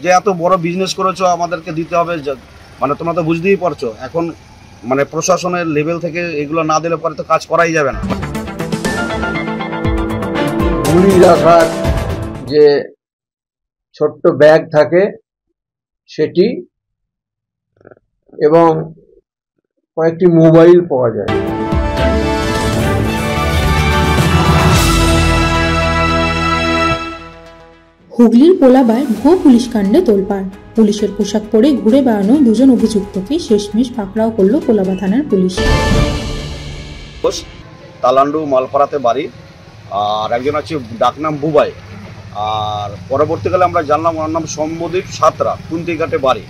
যে এত বড় বিজনেস করেছো আমাদেরকে দিতে হবে, মানে তোমরা তো বুঝতেই পারছো এখন মানে প্রশাসনের লেভেল থেকে এগুলো না দিলে পরে তো কাজ করাই যাবে না। গুলি রাখার যে ছোট্ট ব্যাগ থাকে সেটি এবং কয়েকটি মোবাইল পাওয়া যায়। হুগলির পোলাবায় ভুয়ো পুলিশ কাণ্ডে তোলপাড়। পুলিশের পোশাক পরে ঘুরে বেড়ানো দুজন অভিযুক্তকে শেষমেশ পাকড়াও করলো কোলাবা থানার পুলিশ। তালান্ডু মালপাড়াতে বাড়ি, আর একজন আছে ডাকনাম বুবাই, আর পরবর্তীকালে আমরা জানলাম ওনার নাম সম্বোদীপ সাঁতরা, কুন্তিঘাটে বাড়ি।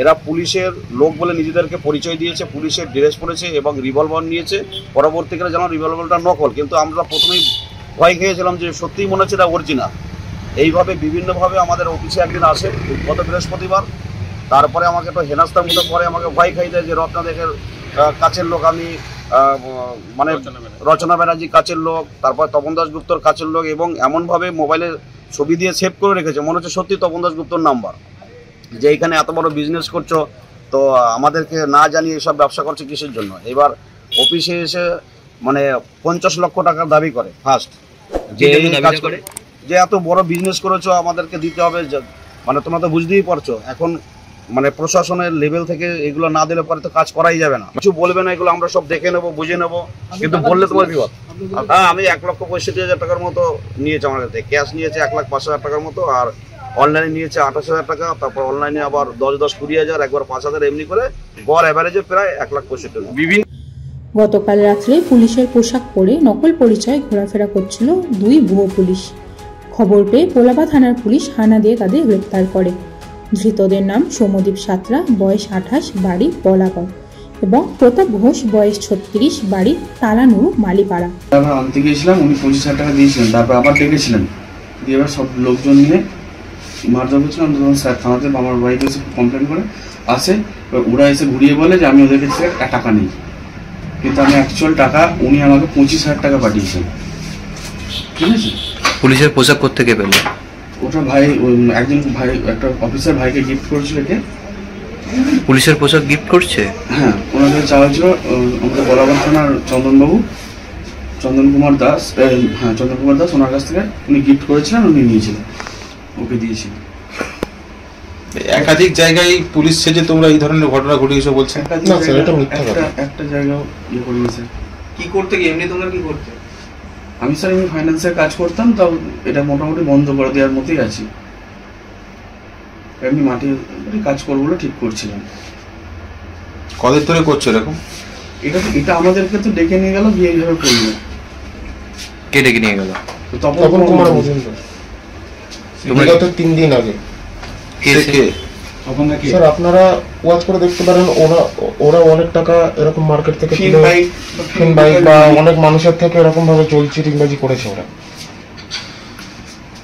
এরা পুলিশের লোক বলে নিজেদেরকে পরিচয় দিয়েছে, পুলিশের ড্রেস পরেছে এবং রিভলভার নিয়েছে। পরবর্তীকালে জানলাম রিভলভারটা নকল, কিন্তু আমরা প্রথমেই ভয় খেয়েছিলাম যে সত্যিই মনে হচ্ছে এটা অরিজিনাল। এইভাবে বিভিন্নভাবে আমাদের অফিসে একদিন আসে গত বৃহস্পতিবার, তারপরে আমাকে একটা হেনাস্তার মতো পরে আমাকে ভয় খাই দেয় যে রত্নাদেশের কাছের লোক আমি, মানে রচনা ব্যানার্জি কাছের লোক, তারপর তপন দাশগুপ্তর কাছের লোক, এবং এমনভাবে মোবাইলে ছবি দিয়ে সেভ করে রেখেছে মনে হচ্ছে সত্যি তপন দাশগুপ্তর নাম্বার, যে এখানে এত বড় বিজনেস করছো তো আমাদেরকে না জানিয়ে এসব ব্যবসা করছে কিসের জন্য। এবার অফিসে এসে মানে 50 লক্ষ টাকার দাবি করে ফার্স্ট, যে কাজ করে যে এত বড় বিজনেস করেছো আমাদেরকে দিতে হবে, মানে তোমরা তো বুঝতেই পারছো এখন মানে প্রশাসনের লেভেল থেকে এগুলো না দিলে পরে তো কাজ করাই যাবে না। কিছু বলবে না, এগুলো আমরা সব দেখে নেবো, বুঝে নেবো, কিন্তু বললে তোমার বিপদ। হ্যাঁ, আমি 1,65,000 টাকার মতো নিয়েছে আমার কাছে, ক্যাশ নিয়েছে 1,05,000 টাকার মতো, আর অনলাইনে নিয়েছে 28,000 টাকা, তারপর অনলাইনে আবার 10,20,000 একবার 5,000 এমনি করে গড় অ্যাভারেজে প্রায় 1,65,000 বিভিন্ন। গতকাল রাত্রে পুলিশের পোশাক পরে নকল পরিচয় ঘোরাফেরা করছিল দুই ভুয়ো পুলিশ। খবর পেয়ে পোলাবা থানার পুলিশ হানা দিয়ে তাদের গ্রেপ্তার করে। ধৃতদের নাম সৌম্যদীপ সাঁতরা, বয়স 28, বাড়ি বলাগড়, এবং প্রতাপ ঘোষ, বয়স 36, বাড়ি তালানুরু মালিপাড়া। আনতে গিয়েছিলাম, উনি 25,000 টাকা দিয়েছিলেন, তারপর আবার ডেকেছিলেন, দিয়ে এবার সব লোকজন নিয়ে মারধর করছিলাম। তখন স্যার থানাতে আমার বাড়িতে এসে কমপ্লেন করে আসে, ওরা এসে ঘুরিয়ে বলে যে আমি ওদের কাছে টাকা নেই, কিন্তু আমি অ্যাকচুয়াল টাকা উনি আমাকে 25,000 টাকা পাঠিয়েছেন। ঠিক আছে, পুলিশের পোশাক করতে কে পেল? ওটা ভাই, একজন ভাই, একটা অফিসার ভাইকে গিফট করেছিল। একে পুলিশের পোশাক গিফট করছে? হ্যাঁ, ওনাকে চাওয়া হয়েছিল আমাদের বলাগড় থানার চন্দন কুমার দাস, হ্যাঁ চন্দন কুমার দাস, ওনার কাছ থেকে উনি গিফট করেছিলেন, উনি নিয়েছিলেন, ওকে দিয়েছিলেন। একাধিক জায়গায় পুলিশ সেজে তোমরা এই ধরনের ঘটনা ঘটিয়েছো বলছেন? একটা জায়গাও ইয়ে করিনি স্যার। কি করতে গিয়ে এমনি তোমরা কি করতে? আমি স্যার এমনি ফাইন্যান্সের কাজ করতাম, তাও এটা মোটামুটি বন্ধ করে দেওয়ার মতোই আছি। এমনি মাটির কাজ করবো বলে ঠিক করছিলাম। কদিন ধরে করছো এরকম? এটা আমাদেরকে তো ডেকে নিয়ে গেল, গিয়ে এইভাবে করলো। কে ডেকে নিয়ে গেল? তপন কুমার মজুমদার। তোমরা গত 3 দিন আগে। কে? স্যার আপনারা ওয়াচ করে দেখতে পারেন, ওরা অনেক টাকা এরকম মার্কেট থেকে ফিন বাইক বা অনেক মানুষের থেকে এরকম ভাবে চলছে রিংবাজি করেছে ওরা।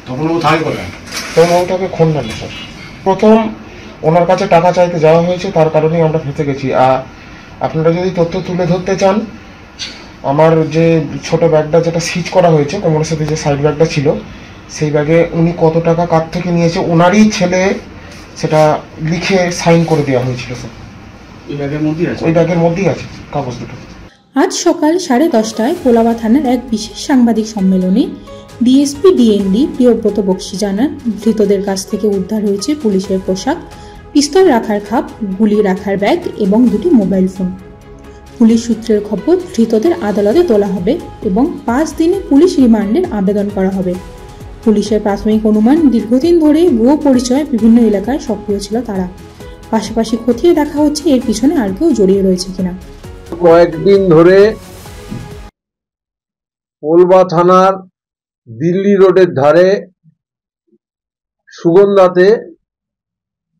তখন ও থাই করে তখন ওটাকে খুন না স্যার। প্রথম ওনার কাছে টাকা চাইতে যাওয়া হয়েছে, তার কারণেই আমরা ফেঁসে গেছি। আর আপনারা যদি তথ্য তুলে ধরতে চান, আমার যে ছোট ব্যাগটা যেটা সিজ করা হয়েছে, কোমরের সাথে যে সাইড ব্যাগটা ছিল, সেই ব্যাগে উনি কত টাকা কার থেকে নিয়েছে ওনারই ছেলে সেটা লিখে সাইন করে দেওয়া হয়েছিল স্যার। ওই ব্যাগের মধ্যেই আছে কাগজ দুটো। আজ সকাল 10:30টায় পোলাবা থানার এক বিশেষ সাংবাদিক সম্মেলনে ডিএসপি ডিএনডি প্রিয়ব্রত বক্সি জানান, ধৃতদের কাছ থেকে উদ্ধার হয়েছে পুলিশের পোশাক, পিস্তল রাখার খাপ, গুলি রাখার ব্যাগ এবং 2টি মোবাইল ফোন। পুলিশ সূত্রের খবর, ধৃতদের আদালতে তোলা হবে এবং 5 দিনে পুলিশ রিমান্ডের আবেদন করা হবে। পুলিশের প্রাথমিক অনুমান, দীর্ঘদিন ধরে ভুয়ো পরিচয় বিভিন্ন এলাকায় সক্রিয় ছিল তারা। পাশাপাশি খতিয়ে দেখা হচ্ছে এর পিছনে আর কেউ জড়িয়ে রয়েছে কিনা। কয়েকদিন ধরে পোলবা থানার দিল্লি রোডের ধারে সুগন্ধাতে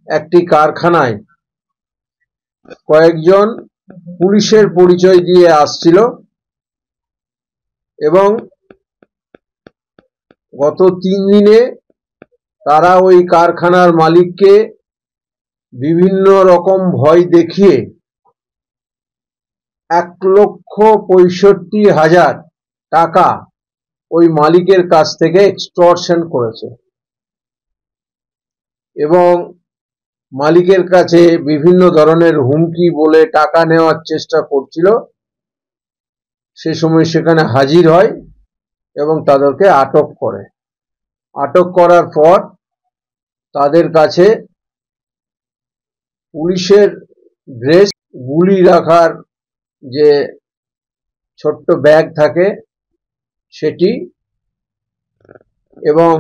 একটি কারখানায় কয়েকজন পুলিশের পরিচয় দিয়ে আসছিল এবং গত 3 দিনে তারা ওই কারখানার মালিককে বিভিন্ন রকম ভয় দেখিয়ে 1,65,000 টাকা ওই মালিকের কাছ থেকে এক্সটর্শন করেছে। এবং মালিকের কাছে বিভিন্ন ধরনের হুমকি বলে টাকা নেওয়ার চেষ্টা করছিল। সে সময় সেখানে হাজির হয় এবং তাদেরকে আটক করে। আটক করার পর তাদের কাছে পুলিশের ড্রেস, গুলি রাখার যে ছোট্ট ব্যাগ থাকে সেটি এবং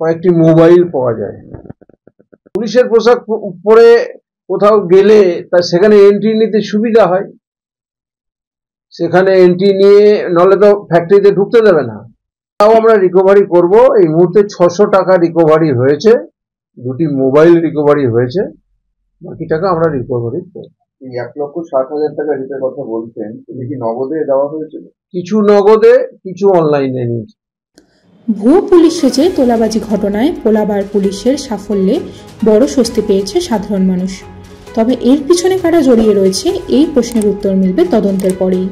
কয়েকটি মোবাইল পাওয়া যায়। পুলিশের পোশাক পরে কোথাও গেলে তা সেখানে এন্ট্রি নিতে সুবিধা হয়, সেখানে এন্ট্রি নিয়ে নলে তো ফ্যাক্টরিতে ঢুকতে দেবে না। তাও আমরা রিকভারি করব। এই মুহূর্তে 600 টাকা রিকভারি হয়েছে, 2টি মোবাইল রিকভারি হয়েছে, বাকি টাকা আমরা রিকভারি করব। এই 1,60,000 টাকা রিটের কথা বলছেন, এটা কি নগদে দেওয়া হয়েছিল? কিছু নগদে, কিছু অনলাইনে নিয়েছে। ভুয়ো পুলিশ সেজে তোলাবাজি ঘটনায় পোলাবার পুলিশের সাফল্যে বড় স্বস্তি পেয়েছে সাধারণ মানুষ। তবে এর পিছনে কারা জড়িয়ে রয়েছে এই প্রশ্নের উত্তর মিলবে তদন্তের পরেই।